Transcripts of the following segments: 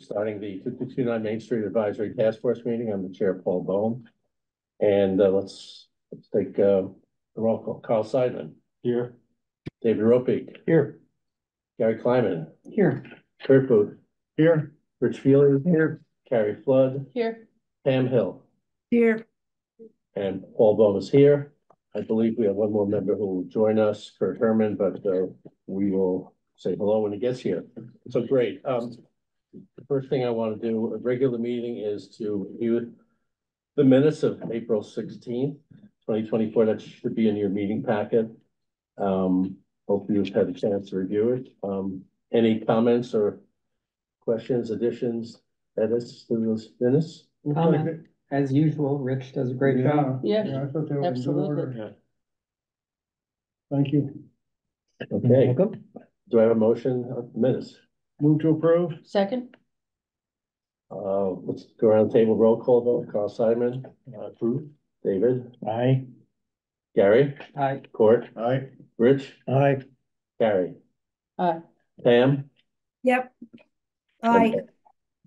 starting the 2229 Main Street Advisory Task Force meeting. I'm the chair, Paul Bohm. And let's take the roll call. Carl Seidman. Here. David Ropeik. Here. Gary Kleiman. Here. Kurt Booth. Here. Rich Feely. Here. Carrie Flood. Here. Pam Hill. Here. And Paul Bohm is here. I believe we have one more member who will join us, Kurt Herman, but we will say hello when he gets here. So great. The first thing I want to do, a regular meeting, is to review the minutes of April 16th, 2024. That should be in your meeting packet. Hopefully you've had a chance to review it. Any comments or questions, additions, edits to those minutes? Comment. As usual, Rich does a great job. Yeah, I thought they were in good absolutely. order. Yeah. Thank you. Okay. Welcome. Do I have a motion of minutes? Move to approve. Second. Let's go around the table, roll call vote. Carl Simon, approved. David, Aye. Gary, Aye. Court, Aye. Rich, Aye. Gary, Aye. Pam. Yep. Aye.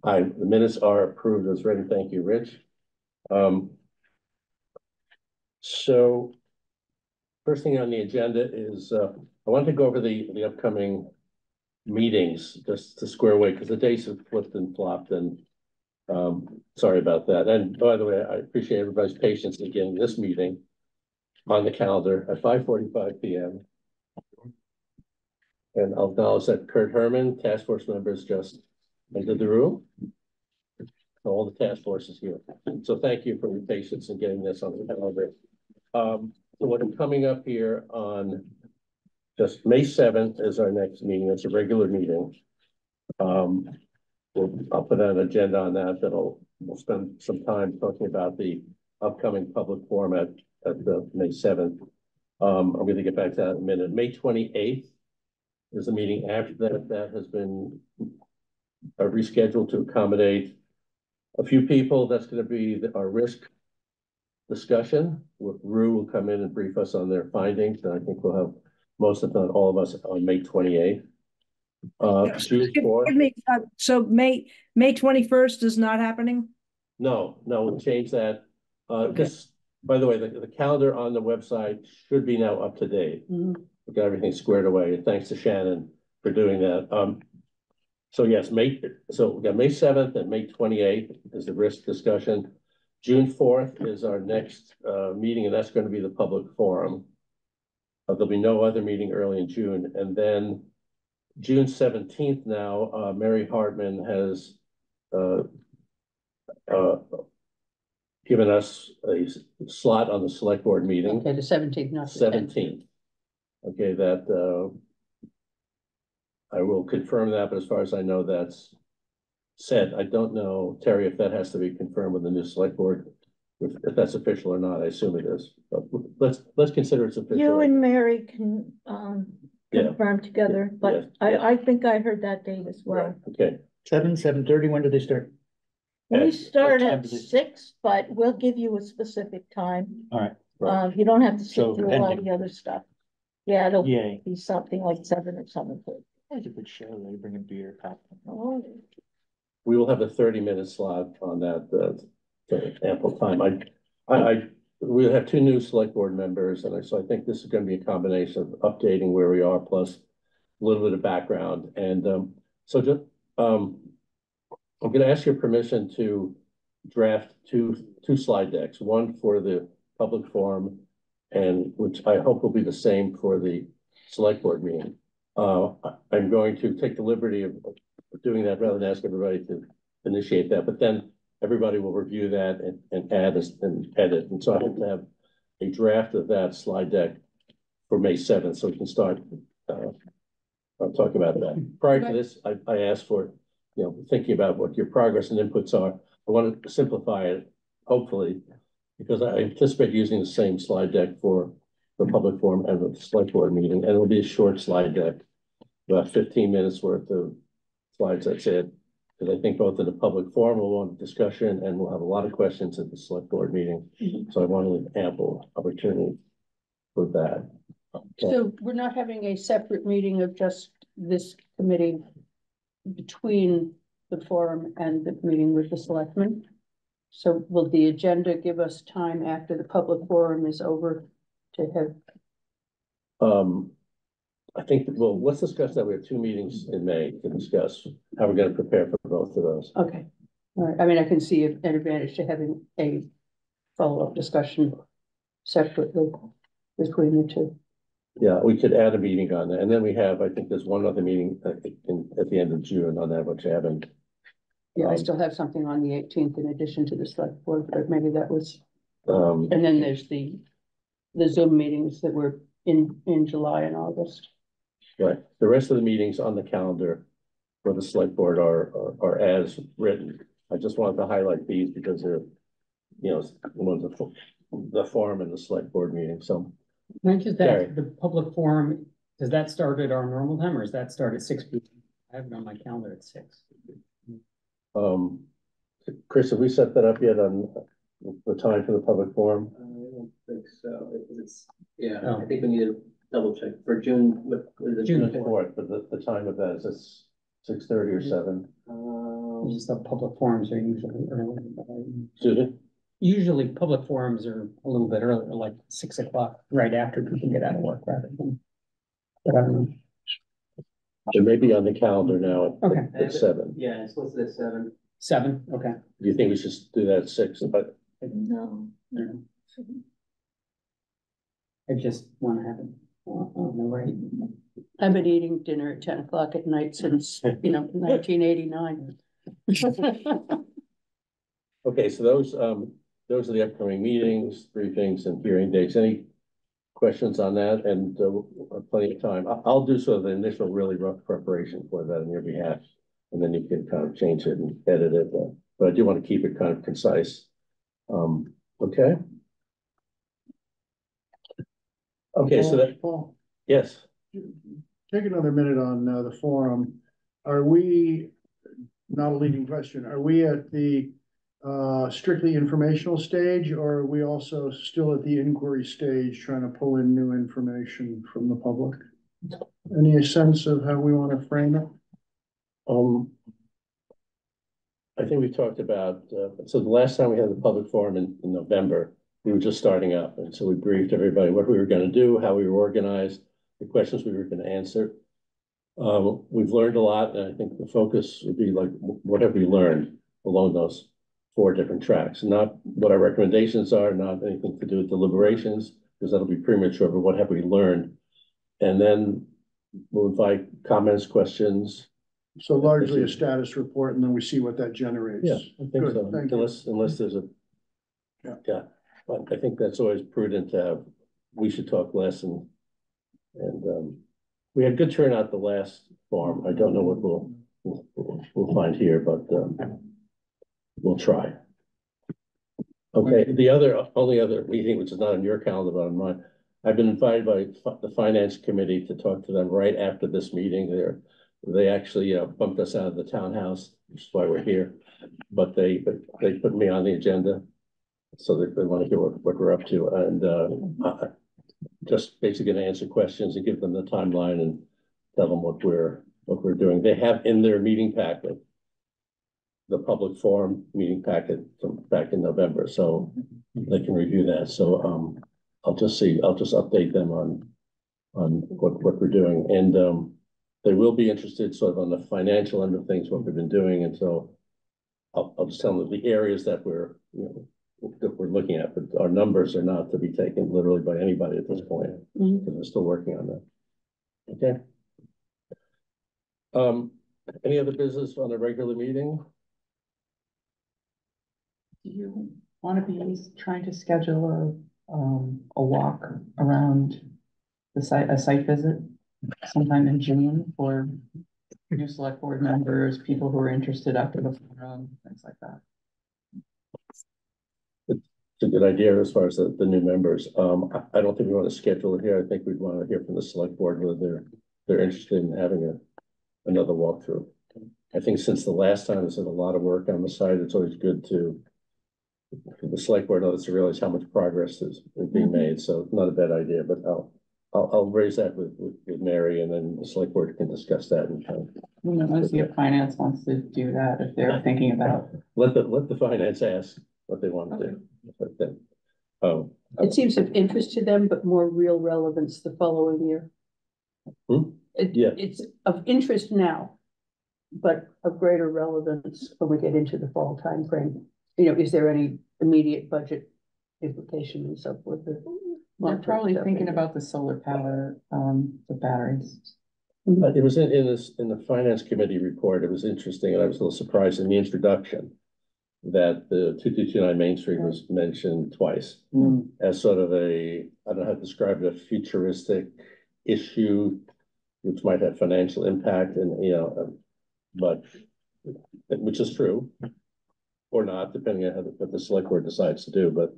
Aye. The minutes are approved as written. Thank you, Rich. So first thing on the agenda is I want to go over the upcoming meetings just to square away, because the dates have flipped and flopped, and sorry about that. And by the way, I appreciate everybody's patience in getting this meeting on the calendar at 5:45 p.m. And I'll acknowledge that Kurt Herman, task force members, just entered the room. All the task force is here. So thank you for your patience in getting this on the calendar. So what I'm coming up here on just May 7th is our next meeting. It's a regular meeting. I'll put an agenda on that. We'll spend some time talking about the upcoming public forum at the May 7th. I'm going to get back to that in a minute. May 28th is a meeting after that. That has been rescheduled to accommodate a few people. That's going to be our risk discussion. Rue will come in and brief us on their findings, and I think we'll have most, if not all of us, on May 28th. June 4th. So May 21st is not happening? No, we'll change that. Just, by the way, the calendar on the website should be now up to date. Mm-hmm. We got everything squared away. Thanks to Shannon for doing that. So yes, we got May 7th and May 28th is the risk discussion. June 4th is our next meeting, and that's going to be the public forum. There'll be no other meeting early in June. And then June 17th now, Mary Hartman has given us a slot on the select board meeting. Okay, the 17th, not the 17th. Okay, that I will confirm that, but as far as I know, that's set. I don't know, Terry, if that has to be confirmed with the new select board, if that's official or not. I assume it is, but let's consider it's official. You and Mary can confirm together, but Yes. I think I heard that date as well. Right. Okay. 7:30. When do they start? We start what time at does it- 6, but we'll give you a specific time. All right. Right. You don't have to sit So through all ending. the other stuff. Yeah, it'll Yay. be something like 7 or 7:30. That's a good show. They bring a beer, popcorn. Oh, We will have a 30-minute slot on that, ample time. We'll have 2 new select board members, and so I think this is going to be a combination of updating where we are, plus a little bit of background. And so just, I'm going to ask your permission to draft two slide decks, one for the public forum, and which I hope will be the same for the select board meeting. I'm going to take the liberty of doing that rather than ask everybody to initiate that, but then everybody will review that and add and edit. And so I hope to have a draft of that slide deck for May 7th, so we can start talking about that. Prior to this, I asked for, thinking about what your progress and inputs are. I wanted to simplify it, hopefully, because I anticipate using the same slide deck for the public forum and the select board meeting, and it'll be a short slide deck, about 15 minutes worth of slides, that's it. Because I think both in the public forum we'll want a discussion, and we'll have a lot of questions at the select board meeting. Mm-hmm. So I wanted ample opportunity for that. So we're not having a separate meeting of just this committee between the forum and the meeting with the selectmen. So will the agenda give us time after the public forum is over to have, I think, well, let's discuss that. We have two meetings in May to discuss how we're gonna prepare for both of those. okay. All right, I mean, I can see an advantage to having a follow-up discussion separately between the two. Yeah, we could add a meeting on that, and then we have, I think there's one other meeting, I think, at the end of June on that, which I haven't. Yeah, I still have something on the 18th in addition to the select board, but maybe that was, Um, and then there's the Zoom meetings that were in July and August. right, the rest of the meetings on the calendar for the select board are as written. I just wanted to highlight these because they're, you know, the forum and the select board meeting, so. Can I just Gary. ask, the public forum, does that start at our normal time or does that start at 6 p.m.? I have it on my calendar at 6. Chris, have we set that up yet on the time for the public forum? I don't think so. It's, yeah, Oh. I think we need to double check for June, what is it? June June 4th, but the time of that, is this 6:30 or 7? Just the public forums are usually early. Susan? Usually public forums are a little bit earlier, like 6 o'clock, right after people get out of work rather than. But I don't know. It may be on the calendar now Okay. at 7. Yeah, it's listed at 7. 7, okay. Do you think we should do that at 6? But No. I just want to have it on the right. I've been eating dinner at 10 o'clock at night since, 1989. okay, so those are the upcoming meetings, briefings, and hearing dates. Any questions on that? And plenty of time. I'll do sort of the initial really rough preparation for that on your behalf, and then you can kind of change it and edit it. But I do want to keep it kind of concise. Okay. Okay, so that, Paul, yes. take another minute on the forum. Are we, not a leading question, are we at the strictly informational stage, or are we also still at the inquiry stage trying to pull in new information from the public? Any sense of how we want to frame it? I think we talked about, so the last time we had the public forum in November, we were just starting up. And so we briefed everybody what we were going to do, how we were organized, the questions we were going to answer. We've learned a lot, and I think the focus would be like, what have we learned along those 4 different tracks? Not what our recommendations are, not anything to do with deliberations, because that'll be premature, but what have we learned? And then we'll invite comments, questions. So largely a status report, and then we see what that generates. Yeah, I think Good, so, thank you. unless there's a. Yeah. But I think that's always prudent to have, we should talk less and we had good turnout the last forum. I don't know what we'll find here, but we'll try. Okay, the only other meeting, which is not on your calendar, but on mine, I've been invited by the finance committee to talk to them right after this meeting. They actually bumped us out of the townhouse, which is why we're here. But they put me on the agenda, so they want to hear what we're up to, and just basically going to answer questions and give them the timeline and tell them what we're doing. They have in their meeting packet the public forum meeting packet from back in November, so they can review that. So I'll just update them on what we're doing, and they will be interested sort of on the financial end of things, what we've been doing, and so I'll just tell them the areas that we're looking at, but our numbers are not to be taken literally by anybody at this point, because we're still working on that. Okay. Any other business on a regular meeting? Do you want to be trying to schedule a walk around a site visit sometime in June for new select board members, people who are interested after the forum, things like that? It's a good idea as far as the new members. I don't think we want to schedule it here. I think we'd want to hear from the select board whether they're interested in having another walkthrough. I think since the last time, there's been a lot of work on the site. It's always good for the select board knows to realize how much progress is being made. So not a bad idea, but I'll raise that with Mary, and then the select board can discuss that and Unless if finance wants to do that, if they're thinking about. let the finance ask what they want to do. But then, oh, It seems of interest to them, but more real relevance the following year. Yeah. It's of interest now, but of greater relevance when we get into the fall timeframe. You know, is there any immediate budget implication and so forth? They're probably thinking about the solar power, the batteries. it was in the finance committee report. It was interesting, and I was a little surprised in the introduction that the 2229 Main Street was mentioned twice as sort of I don't know how to describe it, a futuristic issue which might have financial impact, and but which is true or not, depending on what the select board decides to do. But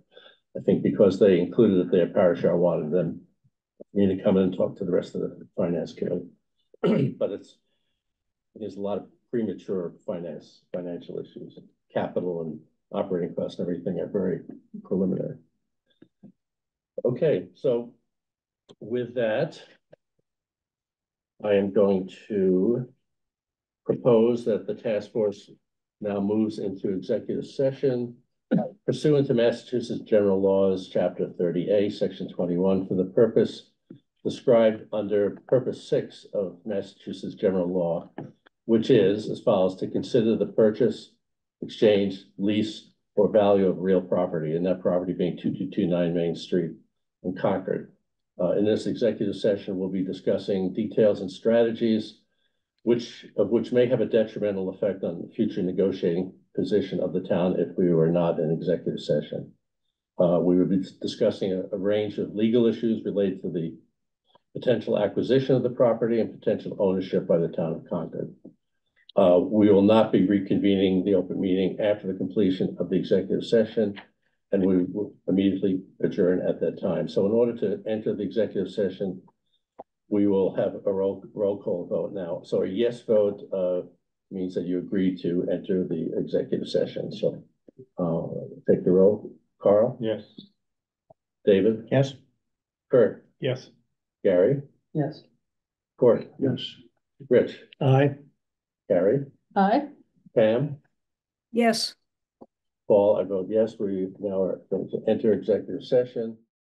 I think because they included it there, Parashar wanted them me to come in and talk to the rest of the finance committee. But there's a lot of premature financial issues, capital and operating costs and everything are very preliminary. Okay, so with that, I am going to propose that the task force now moves into executive session pursuant to Massachusetts General Laws, Chapter 30A, Section 21, for the purpose described under Purpose 6 of Massachusetts General Law, which is as follows: to consider the purchase, exchange, lease, or value of real property, and that property being 2229 Main Street in Concord. In this executive session, we'll be discussing details and strategies which may have a detrimental effect on the future negotiating position of the town if we were not in executive session. We would be discussing a range of legal issues related to the potential acquisition of the property and potential ownership by the town of Concord. We will not be reconvening the open meeting after the completion of the executive session, and we will immediately adjourn at that time. So in order to enter the executive session, we will have a roll call vote now. So a yes vote means that you agree to enter the executive session. So take the roll. Carl? Yes. David? Yes. Kurt? Yes. Gary? Yes. Court? Yes. Rich? Aye. Gary? Aye. Pam? Yes. Paul? I vote yes. We now are going to enter executive session.